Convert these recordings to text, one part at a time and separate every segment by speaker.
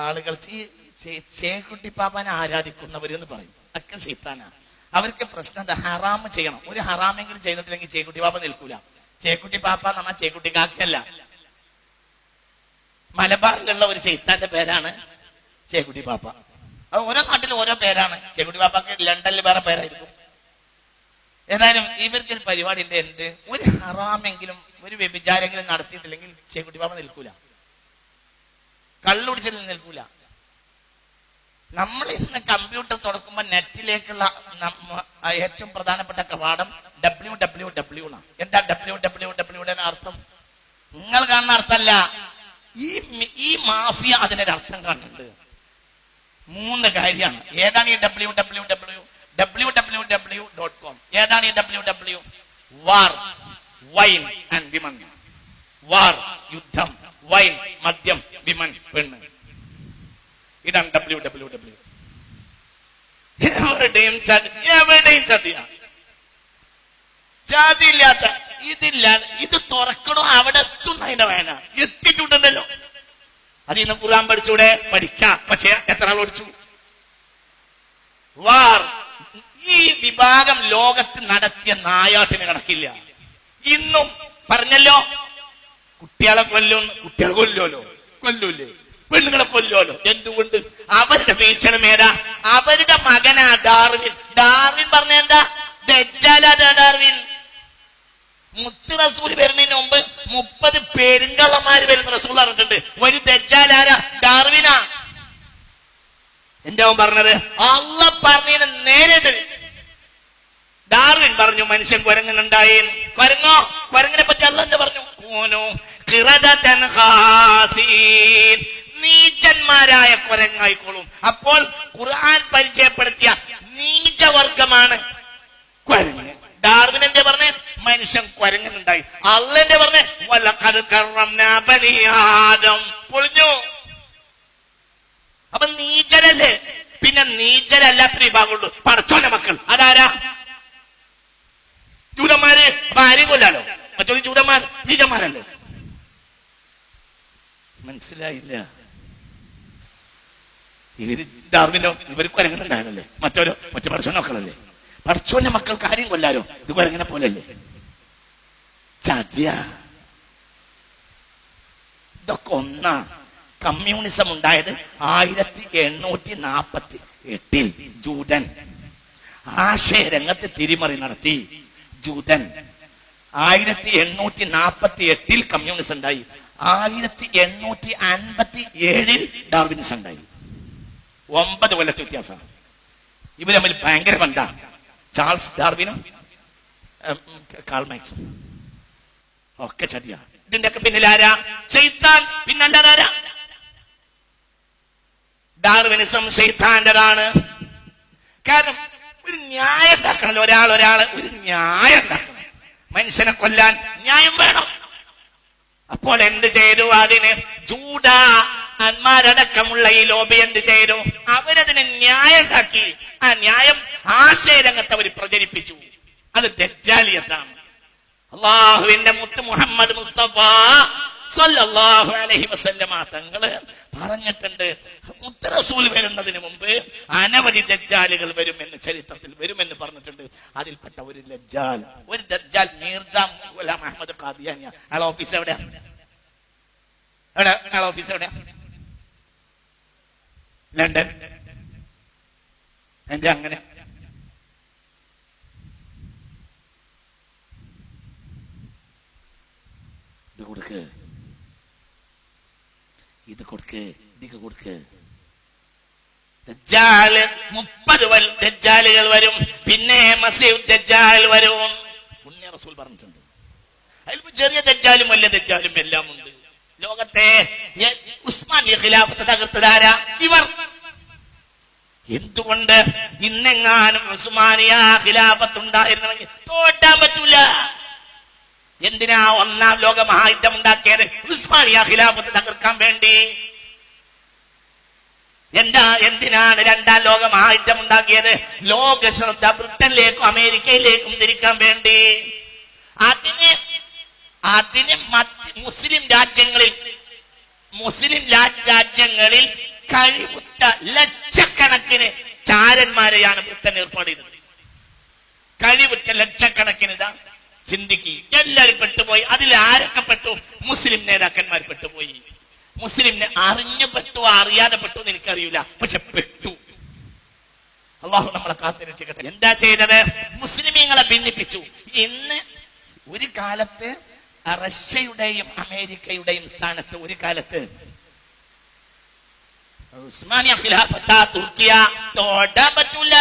Speaker 1: ആളുകൾ ഈ ചേക്കുട്ടി പാപ്പാനെ ആരാധിക്കുന്നവരെന്ന് പറയും, ഒക്കെ ശൈത്താനാ. അവർക്ക് പ്രശ്നം എന്താ? ഹറാമ് ചെയ്യണം. ഒരു ഹറാമെങ്കിലും ചെയ്തിട്ടില്ലെങ്കിൽ ചേക്കുട്ടി പാപ്പ നിൽക്കൂല. ചേക്കുട്ടി പാപ്പ എന്ന് പറഞ്ഞാൽ ചേക്കുട്ടി കാക്കല്ല. മലബാറിലുള്ള ഒരു ശൈത്താന്റെ പേരാണ് ചേക്കുട്ടി പാപ്പ. അത് ഓരോ നാട്ടിലും ഓരോ പേരാണ്. ചേക്കുട്ടി പാപ്പക്ക് ലണ്ടനിൽ വേറെ പേരായിരിക്കും. ഏതായാലും ഇവർക്കൊരു പരിപാടി ഉണ്ട്. എന്ത്? ഒരു ഹറാമെങ്കിലും ഒരു വ്യഭിചാരെങ്കിലും നടത്തിയിട്ടില്ലെങ്കിൽ ചേക്കുട്ടി പാപ്പ നിൽക്കൂല, കള്ളുടിച്ചിൽ നിൽക്കൂല. നമ്മൾ ഇന്ന് കമ്പ്യൂട്ടർ തുറക്കുമ്പോൾ നെറ്റിലേക്കുള്ള ഏറ്റവും പ്രധാനപ്പെട്ട കവാടം www ആണ്. എന്താ www അർത്ഥം? നിങ്ങൾ കാണുന്ന അർത്ഥമല്ല, ഈ മാഫിയ അതിനൊരു അർത്ഥം കാണുന്നുണ്ട്. 3 കാര്യമാണ്. ഏതാണ് ഈ www.com? ഏതാണ് ഈ www? War, wine and women. War യുദ്ധം, വൈൻ മദ്യം, വിമൻ പെണ്ണ്. ഇതാണ് www. എവിടെയും ചതിയ, ചതിയില്ലാത്ത ഇതില്ല. ഇത് തുറക്കണോ അവിടെ എത്തുന്നതിന്റെ വേന എത്തിയിട്ടുണ്ടല്ലോ. അതിൽ നിന്ന് ഖുർആൻ പഠിച്ചൂടെ? പഠിക്കാം. പക്ഷെ എത്ര ആൾ പഠിച്ചു? വാർ, ഈ വിഭാഗം ലോകത്ത് നടത്തിയ നായാട്ടിന് കണക്കില്ല. ഇന്നും പറഞ്ഞല്ലോ, കുട്ടികളെ കുട്ടികളെ കൊല്ലൂല്ലേ, പെണ്ണുങ്ങളെ കൊല്ലുമല്ലോ. എന്തുകൊണ്ട്? അവരുടെ വീക്ഷണം ഏതാ? അവരുടെ മകനാ ഡാർവിൻ. ഡാർവിൻ പറഞ്ഞ എന്താ? ദജ്ജാലാ ഡാർവിൻ. മുത്ത് റസൂൽ വരുന്നതിന് മുമ്പ് 30 പെരുങ്കള്ളന്മാര് വരുന്ന റസൂൽ പറഞ്ഞിട്ടുണ്ട്. ഒരു ദജ്ജാലാരാ? ഡാർവിനാ. എന്താ അവൻ പറഞ്ഞത്? അള്ളാഹ് പറഞ്ഞതിന് നേരെ ഡാർവിൻ പറഞ്ഞു മനുഷ്യൻ കുരങ്ങനുണ്ടായി. കുരങ്ങിനെ പറ്റി അള്ളാഹ് എന്താ പറഞ്ഞു? നീചന്മാരായ കുരങ്ങായിക്കോളും. അപ്പോൾ ഖുർആൻ പരിചയപ്പെടുത്തിയ നീചവർഗമാണ് കുരങ്ങ്. ഡാർവിൻ എന്തേ പറഞ്ഞേ? മനുഷ്യൻ കുരങ്ങനുണ്ടായി. അള്ളാഹ് പറഞ്ഞേ വലഖദ് കറംനാ ബനി ആദം. പൊളിഞ്ഞു. അപ്പൊ നീചരല്ലേ? പിന്നെ നീചരല്ലാത്തൊരു വിഭാഗമുള്ളൂ, പടച്ചോന്റെ മക്കൾ. അതാരാ? ജൂതന്മാര്. അപ്പൊ ആരെയും കൊല്ലാലോ. മറ്റൊരു ജൂതന്മാർ നീചന്മാരല്ലേ? മനസ്സിലായില്ല. ഡാർവിനോ ഇവര് കുരങ്ങനുണ്ടായാലല്ലേ? മറ്റൊരു പടച്ചോന്റെ മക്കളല്ലേ? പടച്ചോന്റെ മക്കൾക്ക് ആരെയും കൊല്ലാലോ. ഇത് കുരങ്ങനെ പോലല്ലേ? ചതിയ. ഇതൊക്കെ ഒന്നാ. കമ്മ്യൂണിസം ഉണ്ടായത് 1848 ജൂതൻ ആശയരംഗത്ത് തിരിമറി നടത്തി. ജൂതൻ 1848 കമ്മ്യൂണിസം ഉണ്ടായി. 1857 ഡാർവിനിസം ഉണ്ടായി. 9 കൊല്ലത്തെ വ്യത്യാസമാണ്. ഇവർ തമ്മിൽ ഭയങ്കര ബന്ധ. ചാൾസ് ഡാർവിനും കാൾ മാർക്സും ഒക്കെ ചതിയ. ഇതിന്റെയൊക്കെ പിന്നിലാരാ? ശൈത്താൻ. പിന്നല്ലാതാരാ? ഡാർവിനിസം ശൈത്താന്റെതാണ്. കാരണം ഒരു ന്യായം ഉണ്ടാക്കണല്ലോ. ഒരാള് ഒരു ന്യായം ഉണ്ടാക്കണം. മനുഷ്യനെ കൊല്ലാൻ ന്യായം വേണം. അപ്പോൾ എന്ത് ചെയ്തു? അതിന് ജൂതന്മാരടക്കമുള്ള ഈ ലോബി എന്ത് ചെയ്തു? അവരതിന് ന്യായം ഉണ്ടാക്കി. ആ ന്യായം ആശയരംഗത്ത് അവർ പ്രചരിപ്പിച്ചു. അത് ദജ്ജാലിയത്താണ്. അല്ലാഹുവിന്റെ മുത്ത് മുഹമ്മദ് മുസ്തഫ സല്ലല്ലാഹു അലൈഹി വസല്ലമ തങ്ങള് പറഞ്ഞിട്ടുണ്ട്, മുത്ത് റസൂൽ വരുന്നതിന് മുമ്പ് അനവധി ദജ്ജാലുകൾ വരുമെന്ന്, ചരിത്രത്തിൽ വരുമെന്ന് പറഞ്ഞിട്ടുണ്ട്. അതിൽപ്പെട്ട ഒരു ദജ്ജാൽ മീർജാ ഗുലാം അഹമ്മദ് ഖാദിയാനി. അയാളെ ഓഫീസ് എവിടെയാ? അയാളെ ഓഫീസ് എവിടെയാ? ലണ്ടൻ. എന്താ അങ്ങനെ? ഇത് കൊടുക്ക്, ഇത് കൊടുക്ക്, ഇതിക്ക് കൊടുക്ക്. ദജ്ജാല് 30 ദജ്ജാലുകൾ വരും. പിന്നെ മസീഹ് ദജ്ജാൽ വരും. പുണ്യ റസൂൽ പറഞ്ഞിട്ടുണ്ട്. അതിൽ ചെറിയ ദജ്ജാലും വലിയ ദജ്ജാലും എല്ലാം ഉണ്ട്. ലോകത്തെ ഉസ്മാനിയ ഖിലാഫത്ത് തകർത്തതാരാ? ഇവർ. എന്തുകൊണ്ട്? ഇന്നെങ്ങാനും ഉസ്മാനിയ ഖിലാഫത്ത് ഉണ്ടായിരുന്നെങ്കിൽ തോറ്റാൻ പറ്റൂല. എന്തിനാ 1-ാം ലോക മഹായുദ്ധം ഉണ്ടാക്കിയത്? ഉസ്മാനിയ ഖിലാഫത്ത് തകർക്കാൻ വേണ്ടി. എന്തിനാണ് 2-ാം ലോക മഹായുദ്ധം ഉണ്ടാക്കിയത്? ലോക ശ്രദ്ധ ബ്രിട്ടനിലേക്കും അമേരിക്കയിലേക്കും തിരിക്കാൻ വേണ്ടി. അതിന് മുസ്ലിം രാജ്യങ്ങളിൽ മുസ്ലിം രാജ്യങ്ങളിൽ കഴിവുറ്റ ലക്ഷക്കണക്കിന് ചാരന്മാരെയാണ് ബ്രിട്ടൻ ഏർപ്പാട് ചെയ്തത്. കഴിവുറ്റ ലക്ഷക്കണക്കിന്. ഇതാ ചിന്തിക്കുക, എല്ലാവരും പെട്ടുപോയി. അതിൽ ആരൊക്കെ പെട്ടു? മുസ്ലിം നേതാക്കന്മാർ പെട്ടുപോയി. മുസ്ലിമിനെ അറിഞ്ഞു പെട്ടു അറിയാതെ പെട്ടു എന്ന് എനിക്കറിയില്ല, പക്ഷെ പെട്ടു. അള്ളാഹു നമ്മളെ കാത്തിരക്ഷിക്കട്ടെ. എന്താ ചെയ്തത്? മുസ്ലിമീങ്ങളെ ഭിന്നിപ്പിച്ചു. ഇന്ന് ഒരു കാലത്ത് റഷ്യയുടെയും അമേരിക്കയുടെയും സ്ഥാനത്ത് ഒരു കാലത്ത് ഉസ്മാനിയ ഖിലാഫത്ത് തുർക്കിയ തൊടാൻ പറ്റൂല.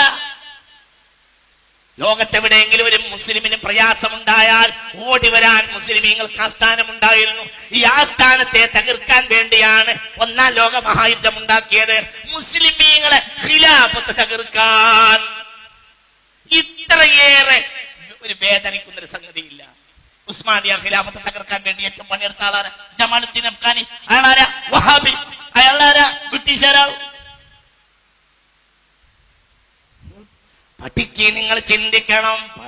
Speaker 1: ലോകത്തെവിടെയെങ്കിലും ഒരു മുസ്ലിമിന് പ്രയാസമുണ്ടായാൽ ഓടി വരാൻ മുസ്ലിമീങ്ങൾക്ക് ആസ്ഥാനമുണ്ടായിരുന്നു. ഈ ആസ്ഥാനത്തെ തകർക്കാൻ വേണ്ടിയാണ് ഒന്നാം ലോക മഹായുദ്ധം ഉണ്ടാക്കിയത്. മുസ്ലിമീങ്ങളെ ഖിലാഫത്ത് തകർക്കാൻ ഇത്രയേറെ ഒരു വേദനിക്കുന്നൊരു സംഗതിയില്ല. ഉസ്മാനിയ ഖിലാഫത്ത് തകർക്കാൻ വേണ്ടി ഏറ്റവും പണിയെടുത്ത ആളാണ് ജമാലുദ്ദീൻ അഫ്ഗാനി. അയാളാരാ? വഹാബി. അയാളാരാ? ബ്രിട്ടീഷുകാരാണ്. പഠിക്ക്, നിങ്ങൾ ചിന്തിക്കണം.